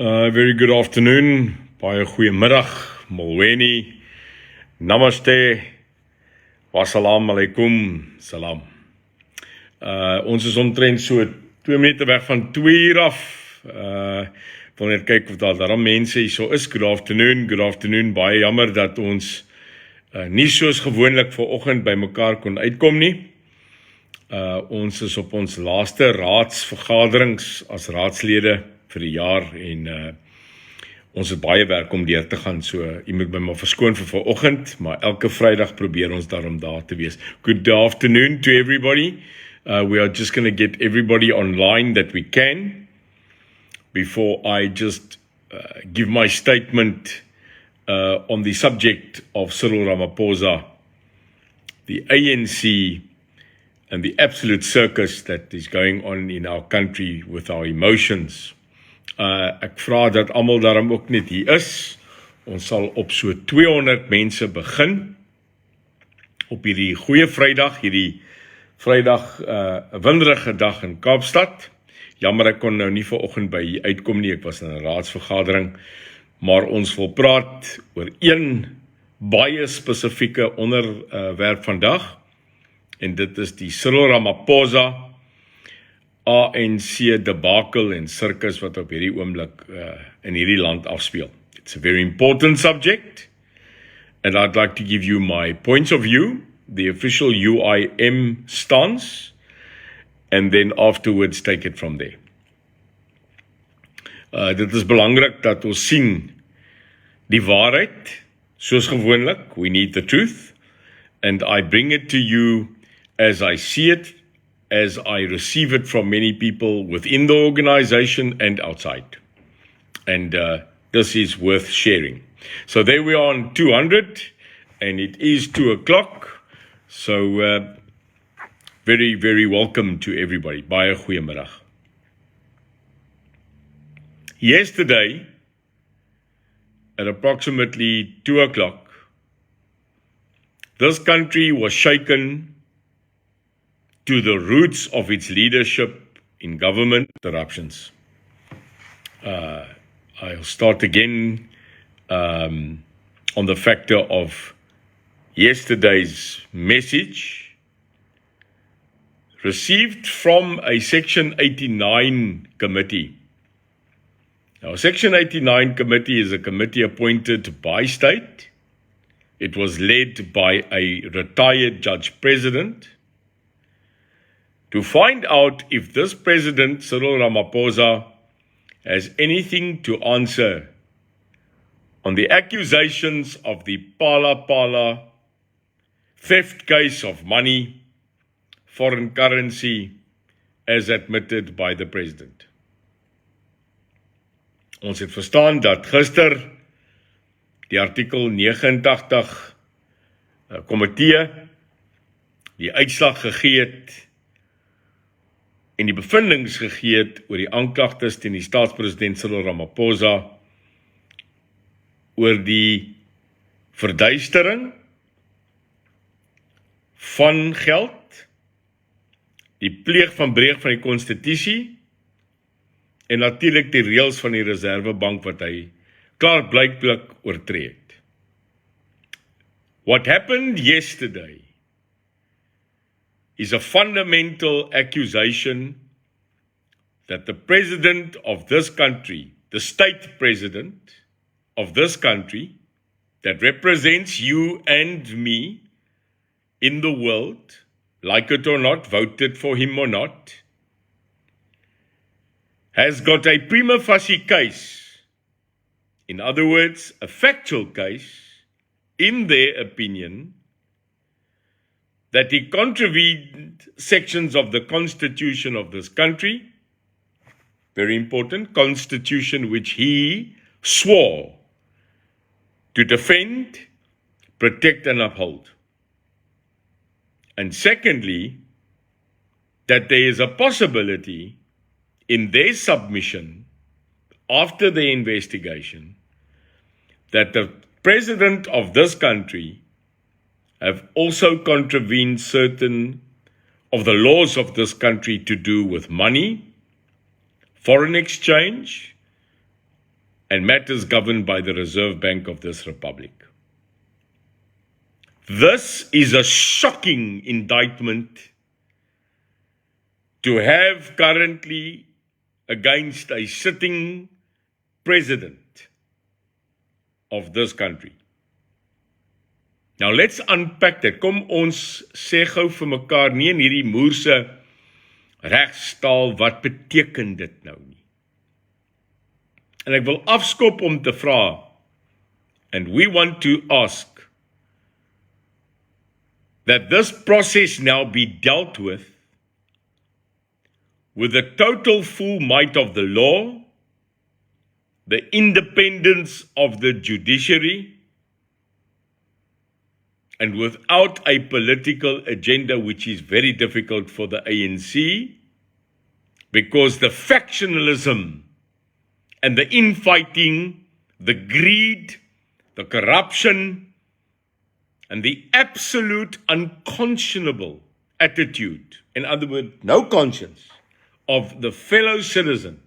Very good afternoon, baie goeiemiddag, Molweni, Namaste, Wassalam alaikum, salam. Ons is omtrent so 2 minute weg van 2 uur af. Wil net kyk of daar mense hier so is. Good afternoon, baie jammer dat ons nie soos gewoonlik vanoggend by mekaar kon uitkom nie. Ons is op ons laaste raadsvergaderings as raadslede vir die jaar en ons het baie werk om deur te gaan, so jy moet my maar verskoon vir vanoggend, maar elke Vrydag probeer ons daarom daar te wees. Good afternoon to everybody. We are just going to get everybody online that we can before I just give my statement on the subject of Cyril Ramaphosa, the ANC and the absolute circus that is going on in our country with our emotions. Ek vra dat almal daarom ook net hier is. Ons sal op so 200 mense begin op hierdie goeie Vrydag, hierdie Vrydag, 'n winderige dag in Kaapstad. Jammer ek kon nou nie vanoggend by hier uitkom nie, ek was in 'n raadsvergadering, maar ons wil praat oor een baie spesifieke onderwerp vandag, en dit is die Cyril Ramaphosa ANC debakel en sirkus wat op hierdie oomblik in hierdie land afspeel. It's a very important subject, and I'd like to give you my points of view, the official UIM stance, and then afterwards take it from there. Dit is belangrik dat ons sien die waarheid, soos gewoonlik, we need the truth, and I bring it to you as I see it, as I receive it from many people within the organization and outside. And this is worth sharing. So there we are on 200, and it is 2 o'clock. So very, very welcome to everybody. Baie goeiemiddag. Yesterday, at approximately 2 o'clock, this country was shaken to the roots of its leadership in government interruptions. I'll start again on the factor of yesterday's message received from a Section 89 committee. Now, Section 89 committee is a committee appointed by state. It was led by a retired judge president to find out if this president, Cyril Ramaphosa, has anything to answer on the accusations of the Phala theft case of money, foreign currency, as admitted by the president. Ons het verstaan dat gister die artikel 89 komitee die uitslag gegee het en die bevindings gegee het oor die aanklagtes teen die staatspresident Cyril Ramaphosa oor die verduistering van geld, die pleeg van breek van die konstitusie en natuurlik die reëls van die Reservebank wat hy klaarblyklik oortree het. What happened yesterday is a fundamental accusation that the president of this country, the state president of this country, that represents you and me in the world, like it or not, voted for him or not, has got a prima facie case, in other words, a factual case, in their opinion, that he contravened sections of the constitution of this country, very important, constitution which he swore to defend, protect and uphold. And secondly, that there is a possibility in their submission after the investigation that the president of this country have also contravened certain of the laws of this country to do with money, foreign exchange, and matters governed by the Reserve Bank of this Republic. This is a shocking indictment to have currently against a sitting president of this country. Now let's unpack that. Kom ons sê gou vir mekaar, nie in hierdie moerse regstaal, wat beteken dit nou nie? En ek wil afskop om te vra, and we want to ask that this process now be dealt with the total full might of the law, the independence of the judiciary, and without a political agenda, which is very difficult for the ANC, because the factionalism and the infighting, the greed, the corruption, and the absolute unconscionable attitude, in other words, no conscience, of the fellow citizen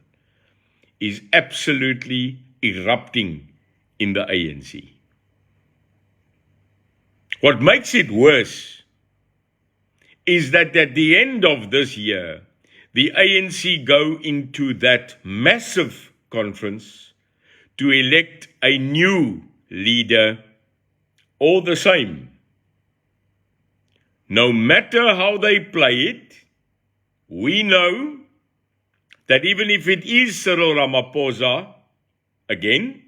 is absolutely erupting in the ANC. What makes it worse is that at the end of this year, the ANC go into that massive conference to elect a new leader, all the same. No matter how they play it, we know that even if it is Cyril Ramaphosa again,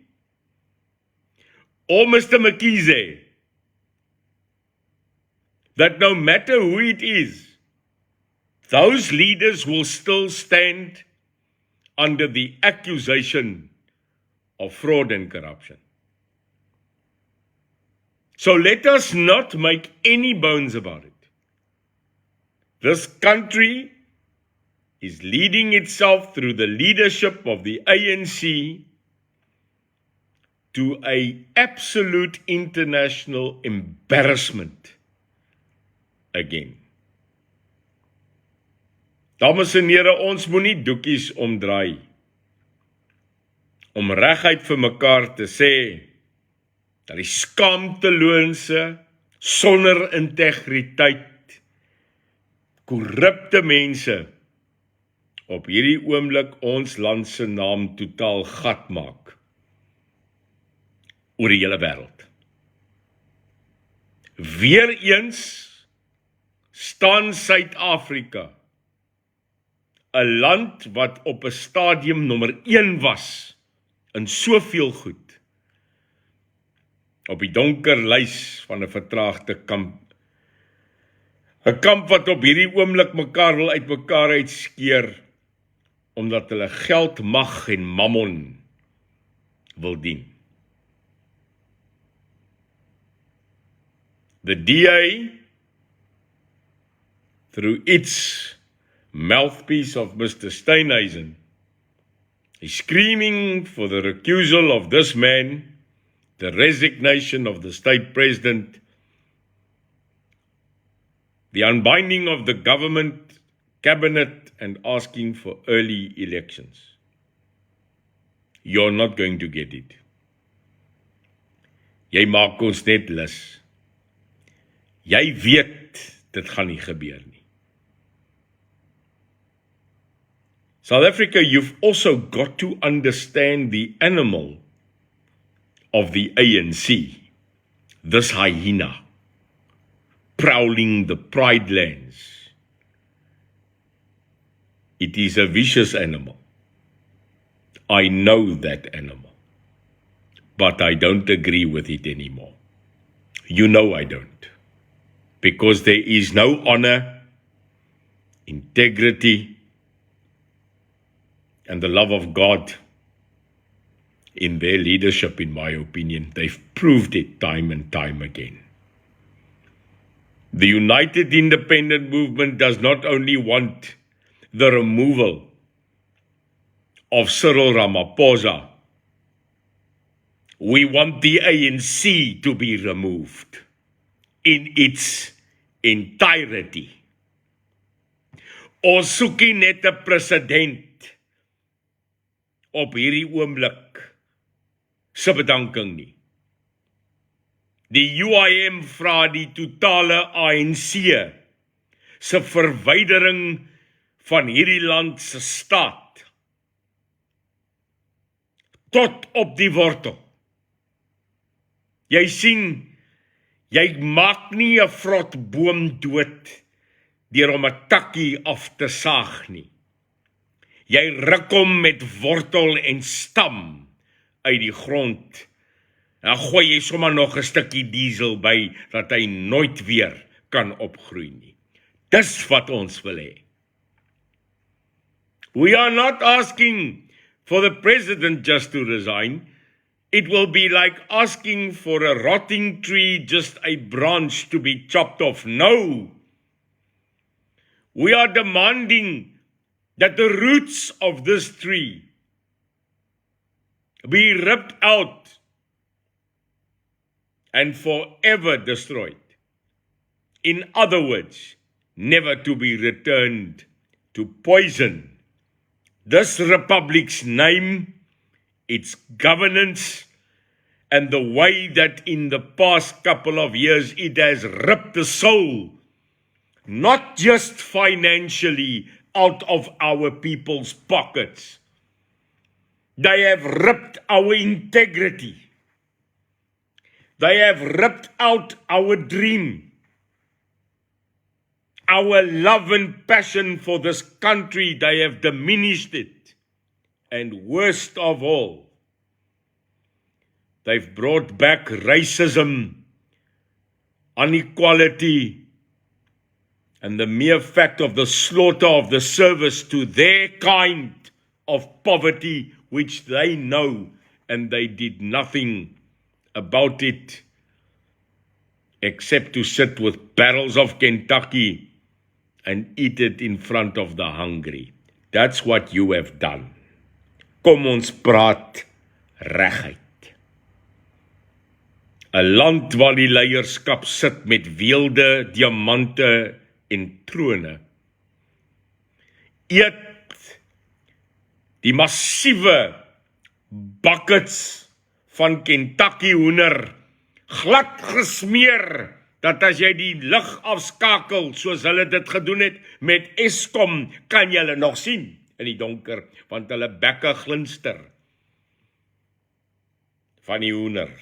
or Mr. Mkhize, that no matter who it is, those leaders will still stand under the accusation of fraud and corruption. So let us not make any bones about it. This country is leading itself through the leadership of the ANC to an absolute international embarrassment again. Dames en here, ons moet nie doekies omdraai om reguit vir mekaar te sê dat die skaamteloose, sonder integriteit, korrupte mense op hierdie oomblik ons land se naam totaal gat maak oor die hele wêreld. Weereens staan Suid-Afrika, 'n land wat op 'n stadium nommer 1 was in soveel goed, op die donker lys van 'n vertraagde kamp. 'n Kamp wat op hierdie oomblik mekaar wil uitmekaar uitskeer, omdat hulle geld, mag en mammon wil dien. The DA, through its mouthpiece of Mr. Steenhuisen, is screaming for the recusal of this man, the resignation of the state president, the unbinding of the government, cabinet, and asking for early elections. You're not going to get it. Jy maak ons net lus. Jy weet, dit gaan nie gebeur nie. South Africa, you've also got to understand the animal of the ANC, this hyena, prowling the Pride lands. It is a vicious animal. I know that animal, but I don't agree with it anymore. You know I don't. Because there is no honor, integrity, and the love of God in their leadership, in my opinion. They've proved it time and time again. The United Independent Movement does not only want the removal of Cyril Ramaphosa, we want the ANC to be removed in its entirety. Ons soekie net 'n president op hierdie oomblik se bedanking nie. Die UIM vra die totale ANC se verwydering van hierdie land se staat tot op die wortel. Jy sien, jy maak nie 'n vrot boom dood deur om 'n takkie af te saag nie. Jy ruk hom met wortel en stam uit die grond. Dan gooi jy sommer nog 'n stukkie diesel by, dat hy nooit weer kan opgroei nie. Dis wat ons wil hê. We are not asking for the president just to resign. It will be like asking for a rotting tree, just a branch to be chopped off. No. We are demanding that the roots of this tree be ripped out and forever destroyed. In other words, never to be returned to poison this republic's name, its governance, and the way that in the past couple of years it has ripped the soul, not just financially, out of our people's pockets. They have ripped our integrity. They have ripped out our dream, our love and passion for this country. They have diminished it. And worst of all, they've brought back racism, inequality, and the mere fact of the slaughter of the service to their kind of poverty, which they know, and they did nothing about it except to sit with barrels of Kentucky and eat it in front of the hungry. That's what you have done. Kom ons praat reguit. 'n Land waar die leierskap sit met weelde, diamante en trone. Eet die massiewe buckets van Kentucky hoender glad gesmeer, dat as jy die lig afskakel, soos hulle dit gedoen het met Eskom, kan jy hulle nog sien in die donker, want hulle bekke glinster van die hoender.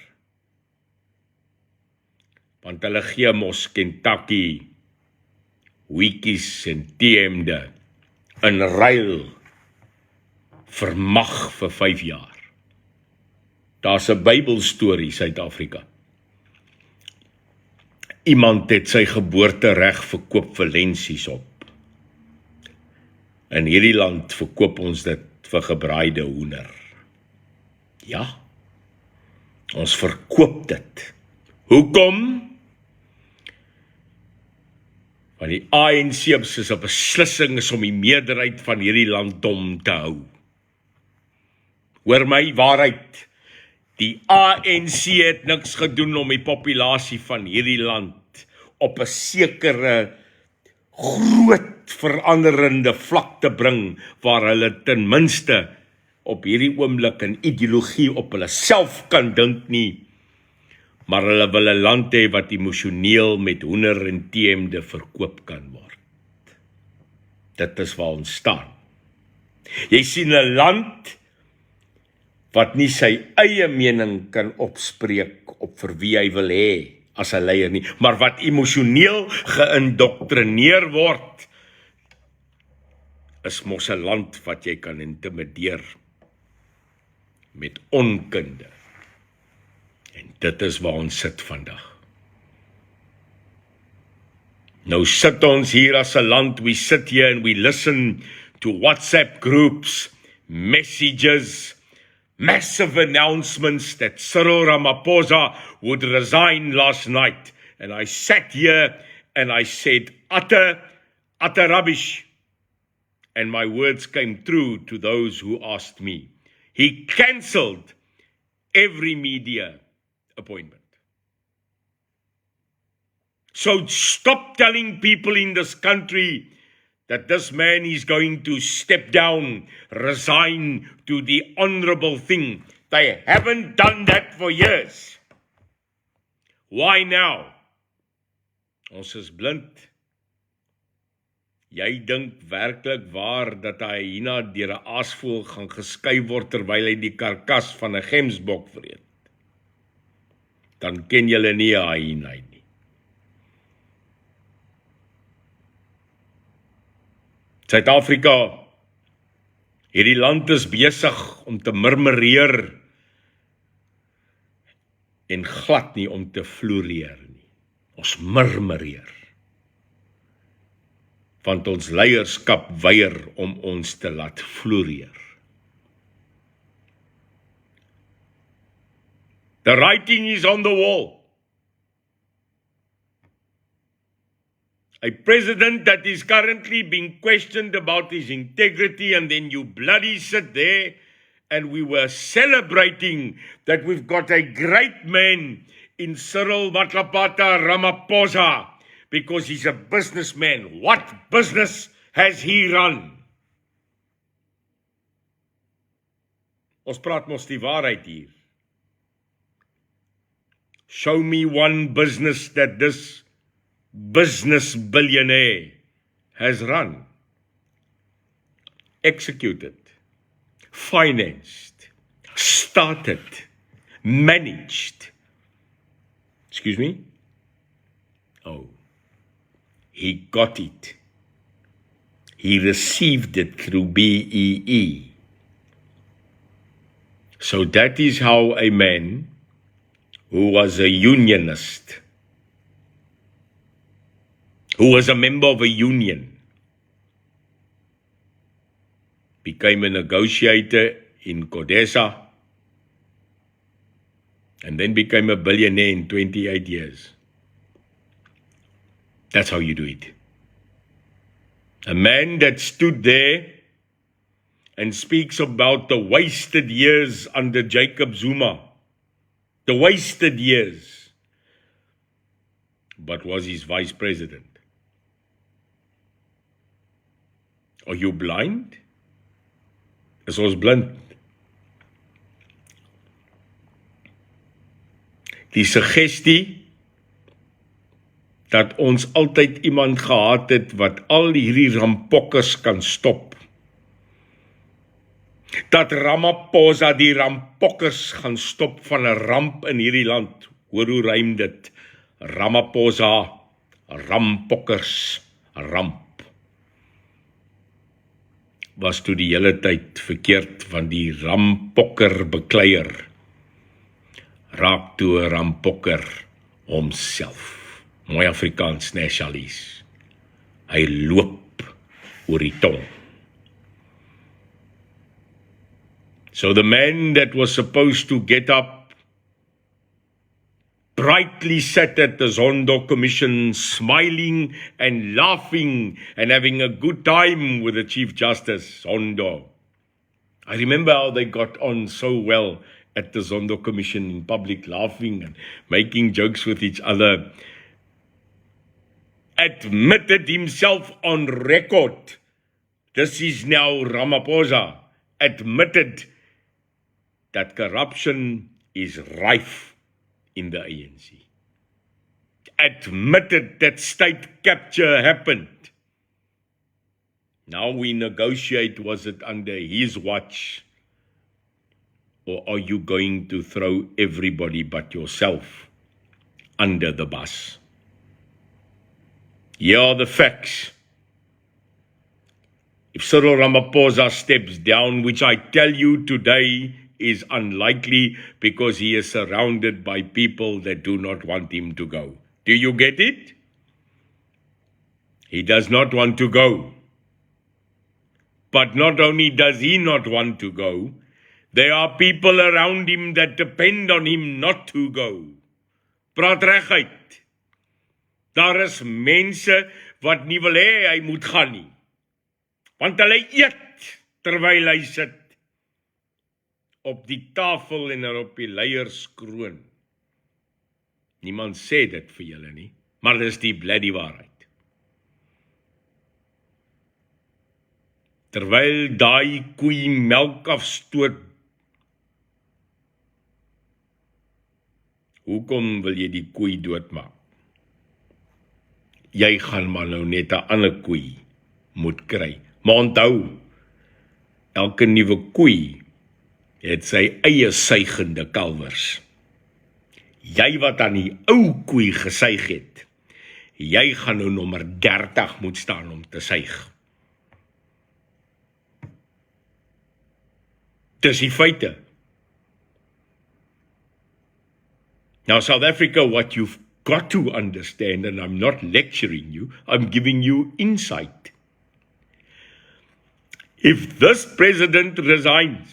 Want hulle gee mos Kentucky Wheaties en TM'de in ruil vir mag vir 5 jaar. Daar's 'n Bybelstorie, Suid-Afrika. Iemand het sy geboortereg verkoop vir lensies op. In hierdie land verkoop ons dit vir gebraaide hoender. Ja, ons verkoop dit. Hoekom? Want die ANC se beslissing is om die meerderheid van hierdie land dom te hou. Hoor my waarheid. Die ANC het niks gedoen om die populasie van hierdie land op 'n sekere groot veranderende vlak te bring, waar hulle ten minste op hierdie oomblik 'n ideologie op hulle self kan dink nie, maar hulle wil 'n land hê wat emosioneel met hoender en TM'de verkoop kan word. Dit is waar ons staan. Jy sien 'n land wat nie sy eie mening kan opspreek op vir wie hy wil hê as 'n leier nie, maar wat emosioneel geïndoktrineer word, is mos 'n land wat jy kan intimideer met onkunde. En dit is waar ons sit vandag. Nou sit ons hier as 'n land, we sit here and we listen to WhatsApp groups, messages, massive announcements that Cyril Ramaphosa would resign last night. And I sat here and I said, utter rubbish. And my words came true to those who asked me. He cancelled every media appointment. So stop telling people in this country that this man is going to step down, resign, do the honorable thing. They haven't done that for years. Why now? Ons is blind. Jy dink werklik waar dat hy hyena deur 'n aasvoël gaan geskei word terwyl hy die karkas van 'n gemsbok vreet. Dan ken julle nie 'n hyena nie. Suid-Afrika, hierdie land is besig om te murmureer en glad nie om te floreer nie. Ons murmureer. Want ons leierskap weier om ons te laat floreer. The writing is on the wall. A president that is currently being questioned about his integrity, and then you bloody sit there and we were celebrating that we've got a great man in Cyril Matlapata Ramaphosa because he's a businessman. What business has he run? Ons praat mos die waarheid hier. Show me one business that this business billionaire has run, executed, financed, started, managed. Excuse me? Oh, he got it. He received it through BEE. So that is how a man who was a unionist, who was a member of a union, became a negotiator in CODESA, and then became a billionaire in 28 years. That's how you do it. A man that stood there and speaks about the wasted years under Jacob Zuma, the wasted years, but was his vice president. Are you blind? Is ons blind? Die suggestie dat ons altyd iemand gehad het wat al hierdie rampokkers kan stop. Dat Ramaphosa die rampokkers gaan stop van 'n ramp in hierdie land. Hoor hoe rym dit? Ramaphosa, rampokkers, ramp. Was toe die hele tyd verkeerd van die rampokker bekleier. Raak toe 'n rampokker homself. Mooi Afrikaans nationalies. Hy loop oor die tong. So the man that was supposed to get up brightly sat at the Zondo Commission, smiling and laughing and having a good time with the Chief Justice, Zondo. I remember how they got on so well at the Zondo Commission in public, laughing and making jokes with each other. Admitted himself on record. This is now Ramaphosa. Admitted that corruption is rife in the ANC. Admitted that state capture happened. Now we negotiate, was it under his watch? Or are you going to throw everybody but yourself under the bus? Here are the facts. If Cyril Ramaphosa steps down, which I tell you today is unlikely because he is surrounded by people that do not want him to go. Do you get it? He does not want to go. But not only does he not want to go, there are people around him that depend on him not to go. Praat reguit. Daar is mense wat nie wil hê hy moet gaan nie. Want hulle eet terwyl hy sit op die tafel en op die leierskroon. Niemand sê dit vir julle nie, maar dis die bloody waarheid. Terwyl daai koei melk afstoot, Hoekom wil jy die koei doodmaak? Jy gaan maar nou net 'n ander koei moet kry. Maar onthou, elke nuwe koei het sy eie suigende kalwers. Jy wat aan die ou koei gesuig het, jy gaan nou nommer 30 moet staan om te suig. Dis die feite. Now, South Africa, what you've got to understand, and I'm not lecturing you, I'm giving you insight. If this president resigns,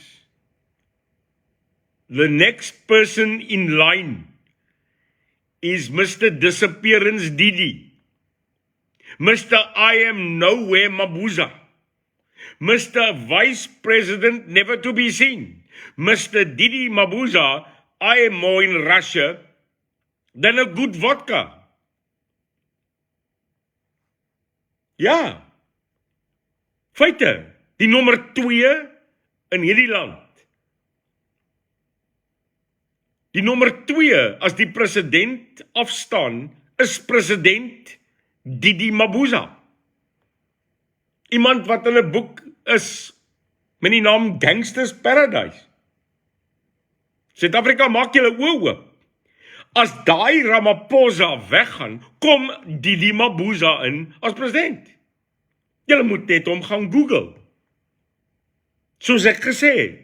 the next person in line is Mr. Disappearance Didi, Mr. I am nowhere Mabuza, Mr. Vice President never to be seen, Mr. Didi Mabuza, I am more in Russia than a good vodka. Ja, feite, die nommer 2 in hierdie land. Die nommer 2 as die president afstaan is president Didi Mabuza. Iemand wat in 'n boek is met die naam Gangsters Paradise. Suid-Afrika, maak julle oë oop. As daai Ramaphosa weggaan, kom Didi Mabuza in as president. Julle moet net hom gaan Google. Soos ek gesê het,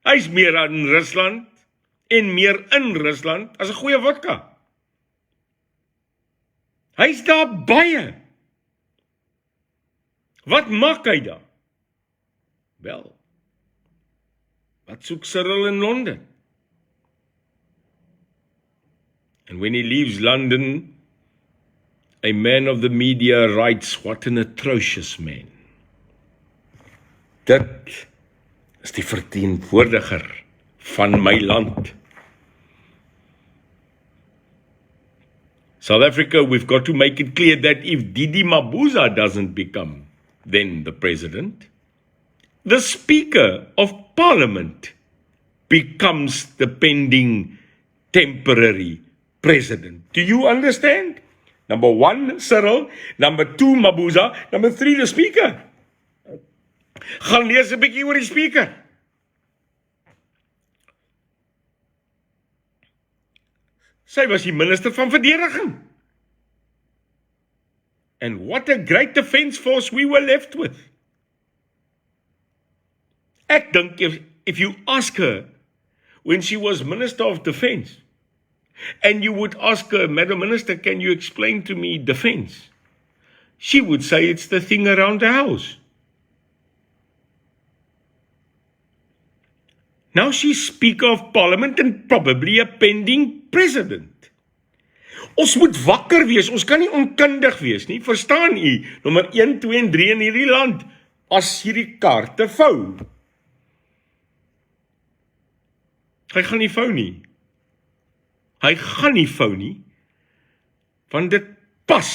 hy's meer in Rusland en meer in Rusland as 'n goeie vodka. Hy's daar baie. Wat maak hy dan? Wel, wat soek Cyril in Londen? And when he leaves London, a man of the media writes, what an atrocious man. Dit is die verteenwoordiger van my land. South Africa, we've got to make it clear that if Didi Mabuza doesn't become then the president, the Speaker of Parliament becomes the pending temporary president. Do you understand? Number 1, Cyril. Number 2, Mabuza. Number 3, the Speaker. Gaan lees 'n bietjie oor die Speaker. Sy was die minister van verdediging. And what a great defense force we were left with. Ek dink if you ask her when she was Minister of Defense, and you would ask her, Madam Minister, can you explain to me defense? She would say it's the thing around the house. Now she's Speaker of Parliament and probably a pending president. Ons moet wakker wees, ons kan nie onkundig wees nie, verstaan u? Nommer 1, 2 en 3 in hierdie land, as hierdie kaarte vou. Hy gaan nie vou nie. Hy gaan nie vou nie, want dit pas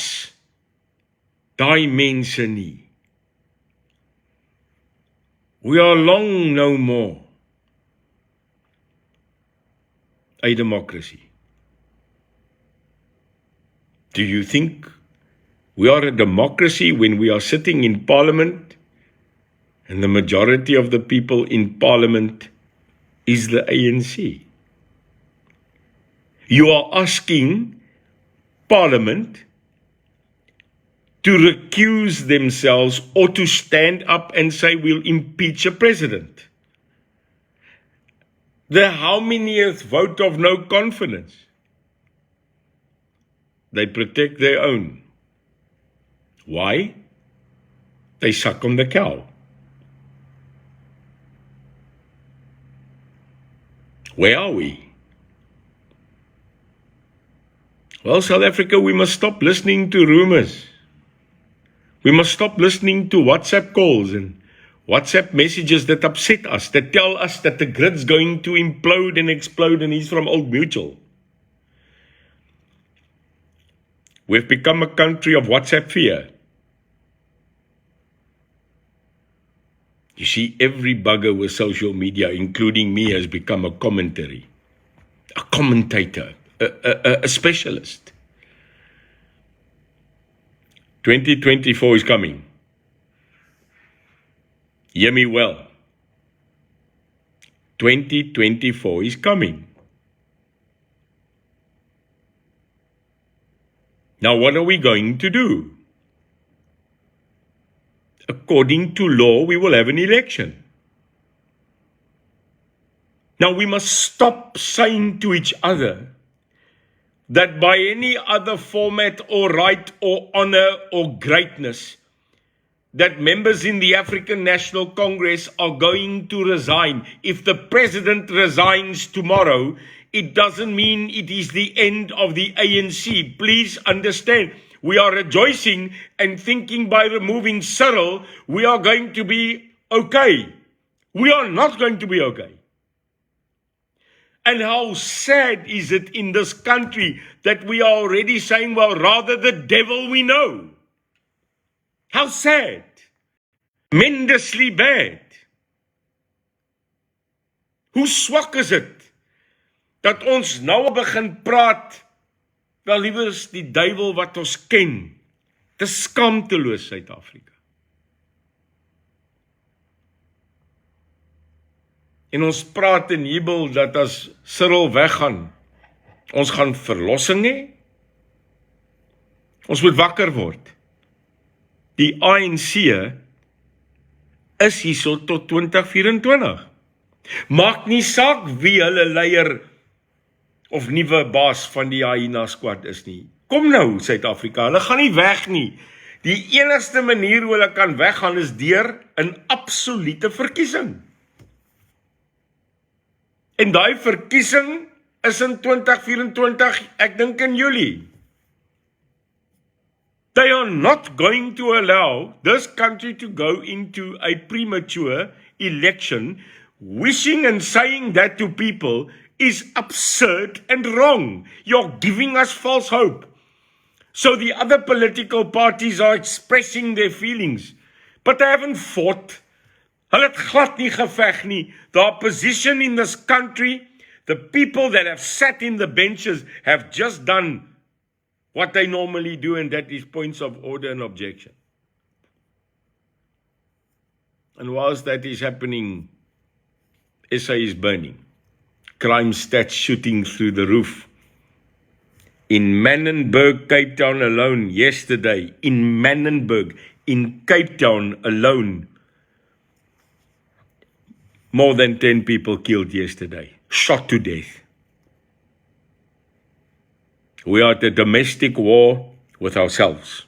daai mense nie. We are long no more a democracy. Do you think we are a democracy when we are sitting in Parliament and the majority of the people in Parliament is the ANC? You are asking Parliament to recuse themselves or to stand up and say we'll impeach a president. The how manyth vote of no confidence? They protect their own. Why? They suck on the cow. Where are we? Well, South Africa, we must stop listening to rumors. We must stop listening to WhatsApp calls and WhatsApp messages that upset us, that tell us that the grid's going to implode and explode, and he's from Old Mutual. We've become a country of WhatsApp fear. You see, every bugger with social media, including me, has become a commentary. A commentator, a specialist. 2024 is coming. Hear me well. 2024 is coming. Now, what are we going to do? According to law, we will have an election. Now, we must stop saying to each other that by any other format or right or honor or greatness, that members in the African National Congress are going to resign. If the president resigns tomorrow, it doesn't mean it is the end of the ANC. Please understand, we are rejoicing and thinking by removing Cyril, we are going to be okay. We are not going to be okay. And how sad is it in this country that we are already saying, well, rather the devil we know. How sad. Tremendously bad. Hoe swak is dit dat ons nou begin praat, wel liewers die duiwel wat ons ken. Dis skaamteloos Suid-Afrika. En ons praat en jubel dat as Cyril weggaan, ons gaan verlossing hê. Ons moet wakker word. Die ANC is hierso tot 2024. Maak nie saak wie hulle leier of nuwe baas van die Hyena squad is nie. Kom nou Suid-Afrika, hulle gaan nie weg nie. Die enigste manier hoe hulle kan weggaan is deur 'n absolute verkiesing. En daai verkiesing is in 2024, ek dink in Julie. They are not going to allow this country to go into a premature election. Wishing and saying that to people is absurd and wrong. You're giving us false hope. So the other political parties are expressing their feelings, but they haven't fought. Hulle het glad nie geveg nie. The opposition in this country, the people that have sat in the benches have just done what they normally do, and that is points of order and objection. And whilst that is happening, SA is burning. Crime stats shooting through the roof. In Manenberg, Cape Town alone, yesterday, in Manenberg, in Cape Town alone, more than 10 people killed yesterday, shot to death. We are at a domestic war with ourselves.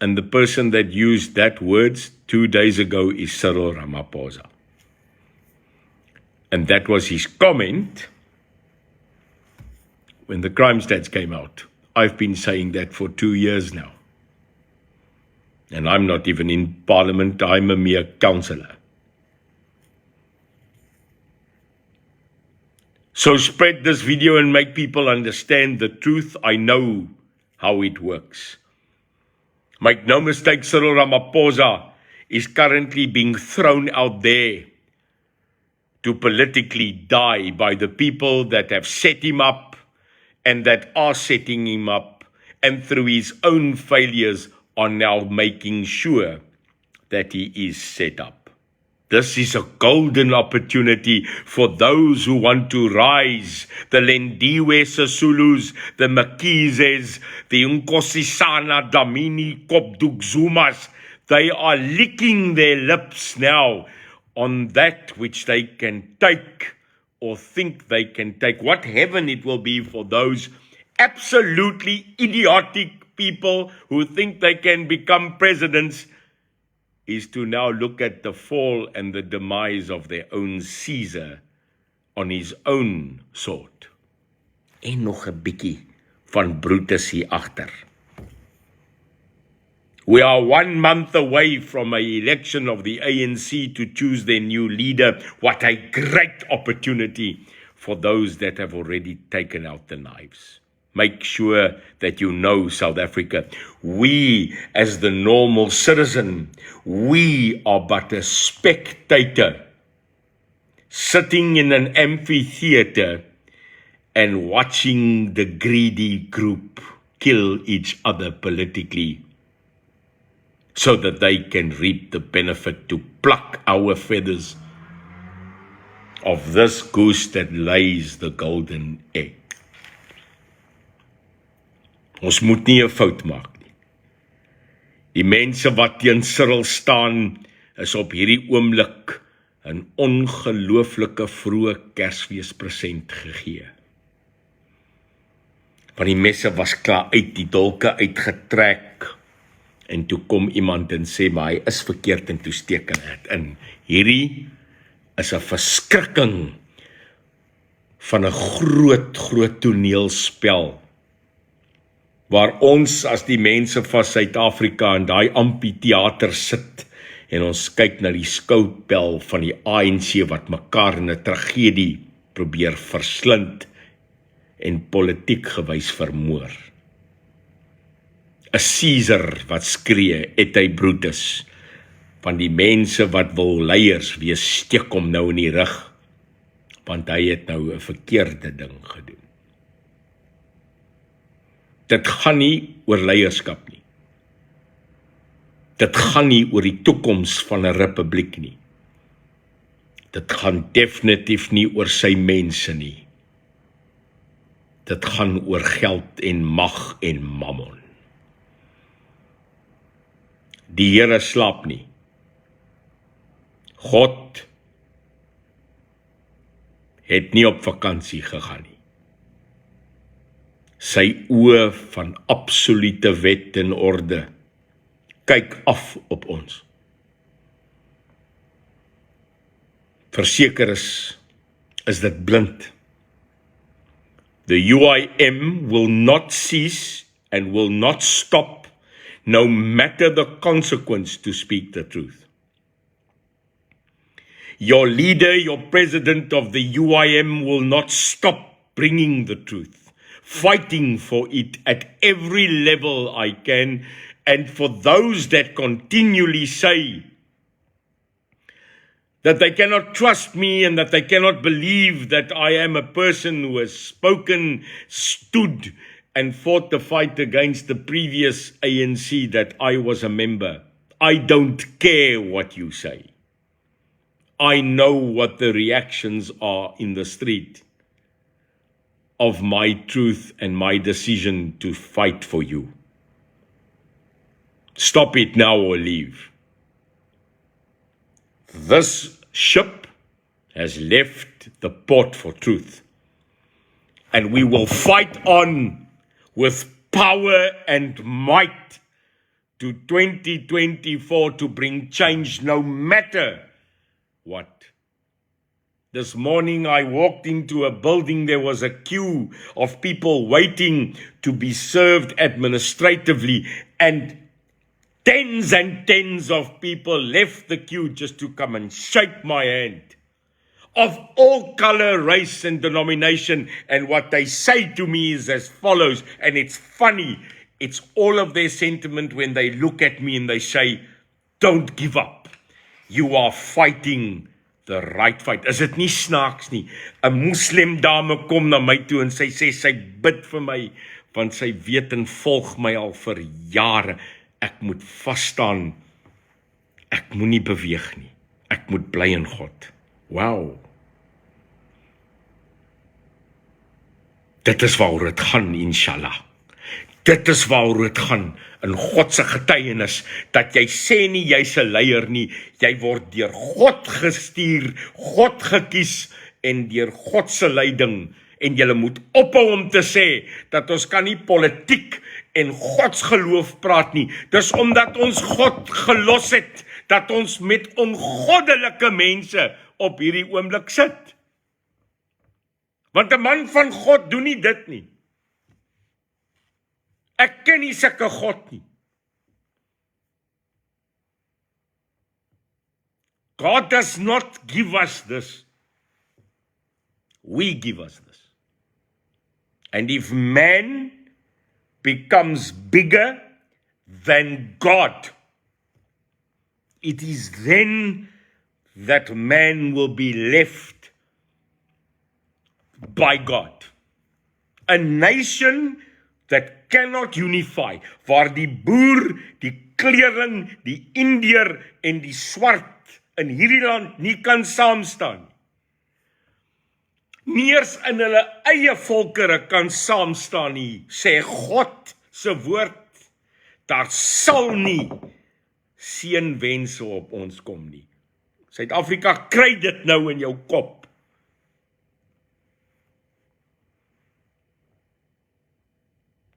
And the person that used that words 2 days ago is Cyril Ramaphosa. And that was his comment when the crime stats came out. I've been saying that for 2 years now. And I'm not even in parliament, I'm a mere councillor. So spread this video and make people understand the truth. I know how it works. Make no mistake, Cyril Ramaphosa is currently being thrown out there to politically die by the people that have set him up and that are setting him up, and through his own failures are now making sure that he is set up. This is a golden opportunity for those who want to rise, the Lindiwe Sisulus, the Mkhize, the Nkosazana Dlamini Kobdukzumas. They are licking their lips now on that which they can take or think they can take. What heaven it will be for those absolutely idiotic people who think they can become presidents, is to now look at the fall and the demise of their own Caesar on his own sword. En nog 'n bietjie van Brutus hier agter. We are 1 month away from an election of the ANC to choose their new leader. What a great opportunity for those that have already taken out the knives. Make sure that you know, South Africa, we as the normal citizen, we are but a spectator. sitting in an amphitheater and watching the greedy group kill each other politically so that they can reap the benefit to pluck our feathers of this goose that lays the golden egg. Ons moet nie 'n fout maak nie. Die mense wat teen Cyril staan is op hierdie oomblik 'n ongelooflike vroeë Kersfeespresent gegee. Want die messe was klaar uit, die dolke uitgetrek, en toe kom iemand en sê, maar hy is verkeerd, en toe steek hulle dit in. Hierdie is 'n verskrikking van 'n groot toneelspel, waar ons as die mense van Suid-Afrika in daai amphitheater sit, en ons kyk na die skouspel van die ANC wat mekaar in 'n tragedie probeer verslind en politiek gewys vermoor. 'n Caesar wat skree, et hy Brutus, van die mense wat wil leiers wees, steek hom nou in die rug, want hy het nou 'n verkeerde ding gedoen. Dit gaan nie oor leierskap nie. Dit gaan nie oor die toekoms van 'n republiek nie. Dit gaan definitief nie oor sy mense nie. Dit gaan oor geld en mag en mammon. Die Here slaap nie. God het nie op vakansie gegaan nie. Sy oë van absolute wet en orde kyk af op ons. Verseker is dit blind. The UIM will not cease and will not stop, no matter the consequence, to speak the truth. Your leader, your president of the UIM will not stop bringing the truth, fighting for it at every level I can, and for those that continually say that they cannot trust me and that they cannot believe that I am a person who has spoken, stood, and fought the fight against the previous ANC that I was a member. I don't care what you say. I know what the reactions are in the street of my truth and my decision to fight for you. Stop it now or leave. This ship has left the port for truth, and we will fight on with power and might to 2024 to bring change no matter what. This morning I walked into a building, there was a queue of people waiting to be served administratively, and tens and tens of people left the queue just to come and shake my hand, of all color, race and denomination, and what they say to me is as follows, and it's funny, it's all of their sentiment when they look at me and they say, don't give up, you are fighting the right fight. Is dit nie snaaks nie? 'n Moslem dame kom na my toe en sy sê sy bid vir my, want sy weet en volg my al vir jare. Ek moet vas staan, ek moenie beweeg nie, ek moet bly in God. Wow. Dit is waaroor dit gaan, inshallah. Dit is waaroor dit gaan, in God se getuienis, dat jy sê nie jy's 'n leier nie, jy word deur God gestuur, God gekies, en deur God se leiding, en jy moet ophou om te sê, dat ons kan nie politiek en godsgeloof praat nie. Dis omdat ons God gelos het, dat ons met ongoddelike mense op hierdie oomblik sit. Want 'n man van God doen nie dit nie. Ek ken nie sulke God nie. God does not give us this. We give us this. And if man becomes bigger than God, it is then that man will be left by God. A nation that cannot unify, waar die boer, die kleerling, die Indiër en die swart in hierdie land nie kan saamstaan. Nie eens in hulle eie volkere kan saamstaan nie, sê God se woord. Daar sal nie seënwense op ons kom nie. Suid-Afrika, kry dit nou in jou kop.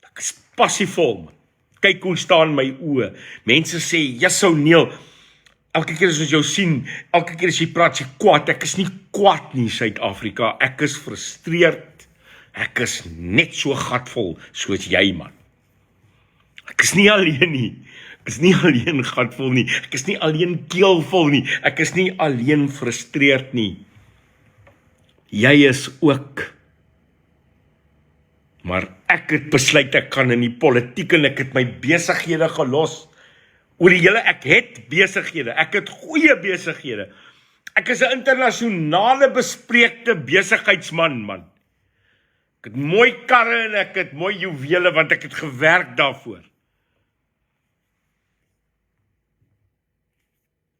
Ek is passievol, man. Kyk hoe staan my oë. Mense sê, Jessou Neel, elke keer as ons jou sien, elke keer as jy praat, jy kwaad. Ek is nie kwaad nie, Suid-Afrika. Ek is frustreerd. Ek is net so gatvol soos jy, man. Ek is nie alleen nie. Ek is nie alleen gatvol nie. Ek is nie alleen keelvol nie. Ek is nie alleen frustreerd nie. Jy is ook. Maar ek het besluit ek kan in die politiek en ek het my besighede gelos. Oor die hele, ek het besighede. Ek het goeie besighede. Ek is 'n internasionale bespreekte besigheidsman, man. Ek het mooi karre en ek het mooi juwele want ek het gewerk daarvoor.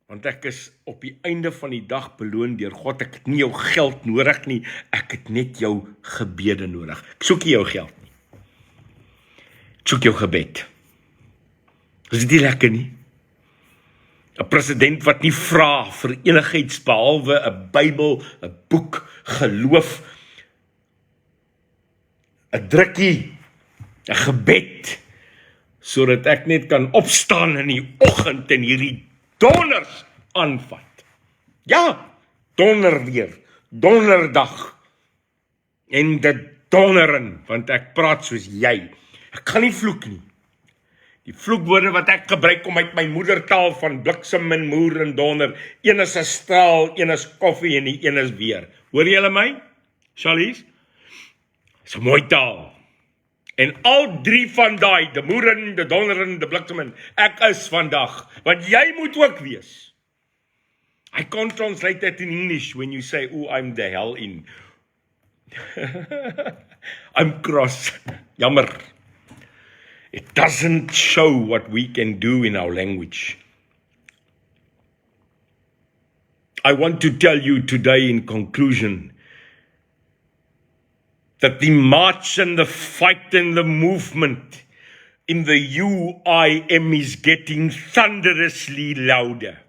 Want ek is op die einde van die dag beloon deur God. Ek het nie jou geld nodig nie. Ek het net jou gebede nodig. Ek soek nie jou geld nie. Ek soek jou gebed. Is dit nie lekker nie? 'n President wat nie vra vir enigiets behalwe 'n Bybel, 'n boek, geloof, 'n drukkie, 'n gebed, sodat ek net kan opstaan in die oggend en hierdie donders aanvat. Ja, donder weer, donderdag. En dit donderen, want ek praat soos jy. Ek kan nie vloek nie. Die vloekwoorde wat ek gebruik kom uit my moedertaal van bliksem en moer en donder. Een is 'n straal, een is koffie en die een is weer. Hoor julle my? Charlies? Dis 'n mooi taal. En al drie van daai, die moeren, die donderen, die bliksemen, ek is vandag, want jy moet ook wees. I can't translate that in English when you say, oh, I'm the hell in. I'm cross. Jammer. It doesn't show what we can do in our language. I want to tell you today in conclusion that the march and the fight and the movement in the UIM is getting thunderously louder.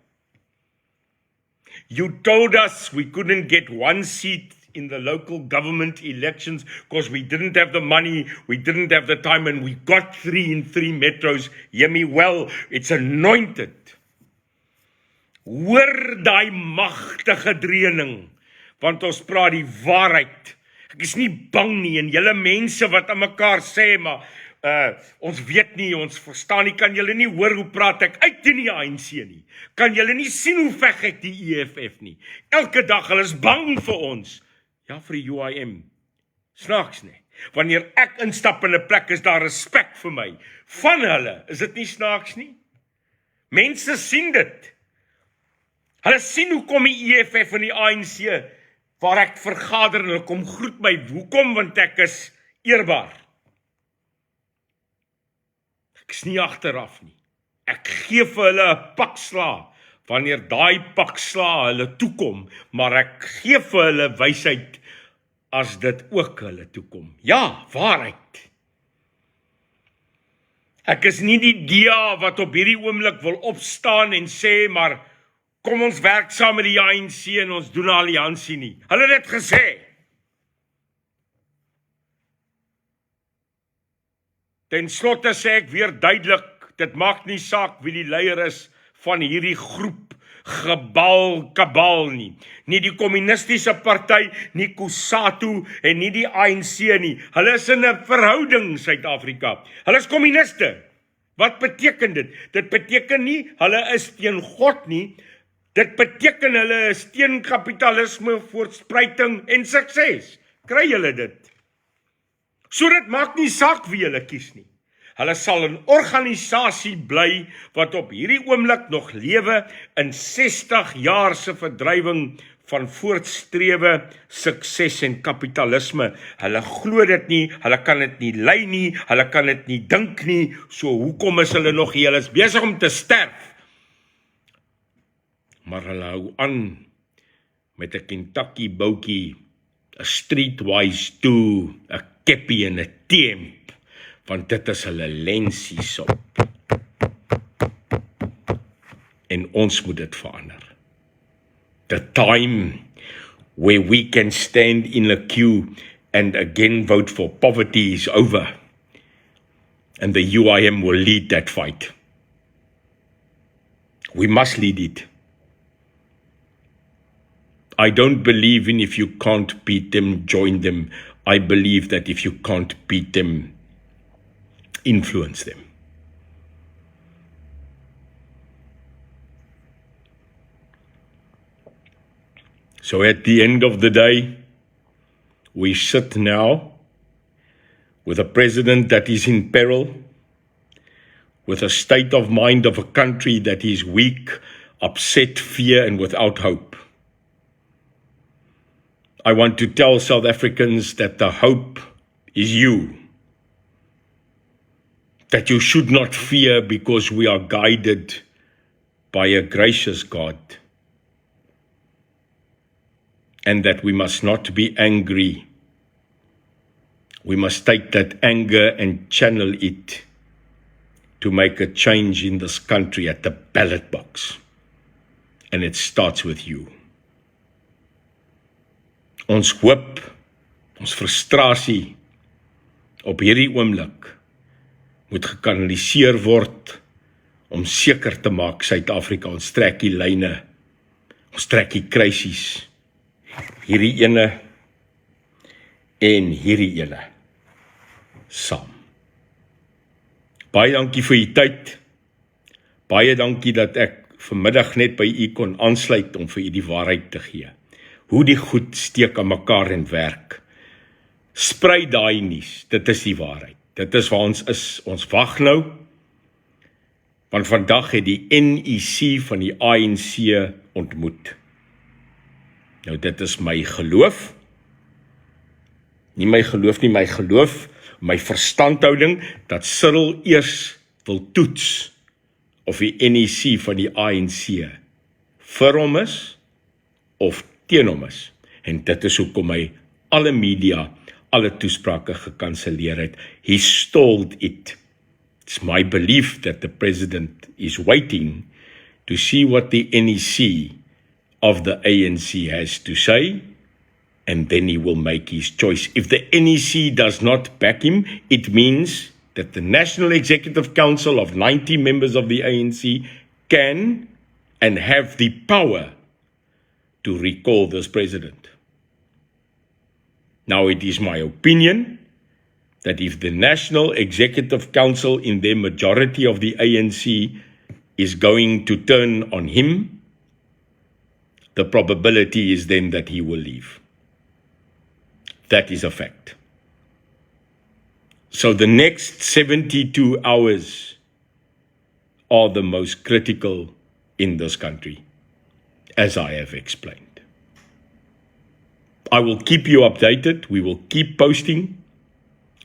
You told us we couldn't get one seat in the local government elections because we didn't have the money, we didn't have the time, and we got 3 in 3 metros. Hear me well, it's anointed. Hoor daai magtige dreuning, want ons praat die waarheid. Ek is nie bang nie, en julle mense wat aan mekaar sê, maar ons weet nie, ons verstaan nie, kan julle nie hoor hoe praat ek uit in die ANC nie? Kan julle nie sien hoe veg ek die EFF nie? Elke dag, hulle is bang vir ons. Ja, vir die UIM. Snaaks nie. Wanneer ek instap in 'n plek, is daar respek vir my. Van hulle, is dit nie snaaks nie? Mense sien dit. Hulle sien hoe kom die EFF en die ANC, waar ek vergader en hulle kom groet my. Hoekom? Want ek is eerbaar. Ek is nie agteraf nie. Ek gee vir hulle 'n pak slaag, wanneer daai pak slaag hulle toekom, maar ek gee vir hulle wysheid as dit ook hulle toekom. Ja, waarheid. Ek is nie die DA wat op hierdie oomblik wil opstaan en sê, maar kom ons werk saam met die ANC en ons doen 'n alliansie nie. Hulle het dit gesê. Ten slotte sê ek weer duidelik, dit maak nie saak wie die leier is van hierdie groep kabal nie. Nie die kommunistiese party, nie Kusatu en nie die ANC nie. Hulle is in 'n verhouding, Suid-Afrika. Hulle is kommuniste. Wat beteken dit? Dit beteken nie hulle is teen God nie. Dit beteken hulle is teen kapitalisme, voortspruiting en sukses. Kry julle dit? So dit maak nie saak wie hulle kies nie. Hulle sal 'n organisasie bly wat op hierdie oomblik nog lewe in 60 jaar se verdrywing van voortstrewe, sukses en kapitalisme. Hulle glo dit nie, hulle kan dit nie lei nie, hulle kan dit nie dink nie, so hoekom is hulle nog hier? Hulle is besig om te sterf. Maar hulle hou aan met 'n Kentucky boutjie, 'n streetwise toe, 'n keppie en 'n temp, want dit is hulle lensies op. En ons moet dit verander. The time where we can stand in a queue and again vote for poverty is over. And the UIM will lead that fight. We must lead it. I don't believe in if you can't beat them, join them. I believe that if you can't beat them, influence them. So at the end of the day, we sit now with a president that is in peril, with a state of mind of a country that is weak, upset, fear, and without hope. I want to tell South Africans that the hope is you. That you should not fear because we are guided by a gracious God. And that we must not be angry. We must take that anger and channel it to make a change in this country at the ballot box. And it starts with you. Ons hoop, ons frustrasie op hierdie oomblik moet gekanaliseer word om seker te maak Suid-Afrika, ons trek die lyne, ons trek die krisis. Hierdie ene en hierdie ene saam. Baie dankie vir u tyd. Baie dankie dat ek vanmiddag net by u kon aansluit om vir u die waarheid te gee. Hoe die goed steek aan mekaar en werk. Sprei daai nuus, dit is die waarheid. Dit is waar ons is. Ons wag nou, want vandag het die NEC van die ANC ontmoet. Nou dit is my geloof, nie my geloof nie, my geloof, my verstandhouding, dat Cyril eers wil toets of die NEC van die ANC vir hom is of teen hom is. En dit is hoekom hy alle media, alle toesprake gekanselleer het. He stalled it. It's my belief that the president is waiting to see what the NEC of the ANC has to say, and then he will make his choice. If the NEC does not back him, it means that the National Executive Council of 90 members of the ANC can and have the power to recall this president. Now, it is my opinion that if the National Executive Council in their majority of the ANC is going to turn on him, the probability is then that he will leave. That is a fact. So the next 72 hours are the most critical in this country, as I have explained. I will keep you updated. We will keep posting.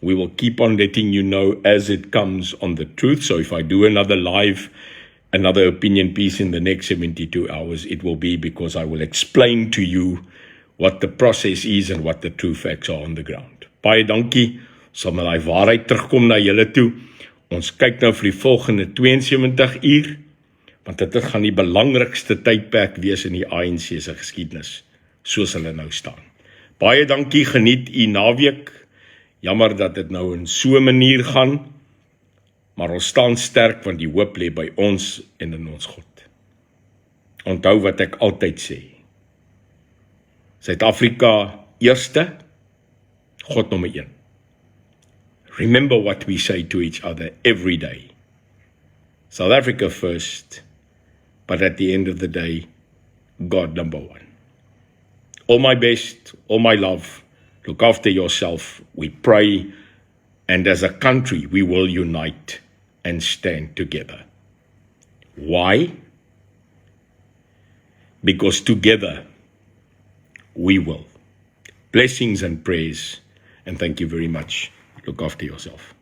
We will keep on letting you know as it comes on the truth. So if I do another live, another opinion piece in the next 72 hours, it will be because I will explain to you what the process is and what the true facts are on the ground. Baie dankie, sal my die waarheid terugkom na julle toe. Ons kyk nou vir die volgende 72 uur, want dit gaan die belangrikste tydperk wees in die ANC se geskiedenis, soos hulle nou staan. Baie dankie, geniet u naweek. Jammer dat dit nou in so 'n manier gaan, maar ons staan sterk want die hoop lê by ons en in ons God. Onthou wat ek altyd sê. Suid-Afrika eerste, God nommer 1. Remember what we say to each other every day. South Africa first, but at the end of the day, God number 1. All my best, all my love. Look after yourself. We pray, and as a country, we will unite and stand together. Why? Because together we will. Blessings and praise, and thank you very much. Look after yourself.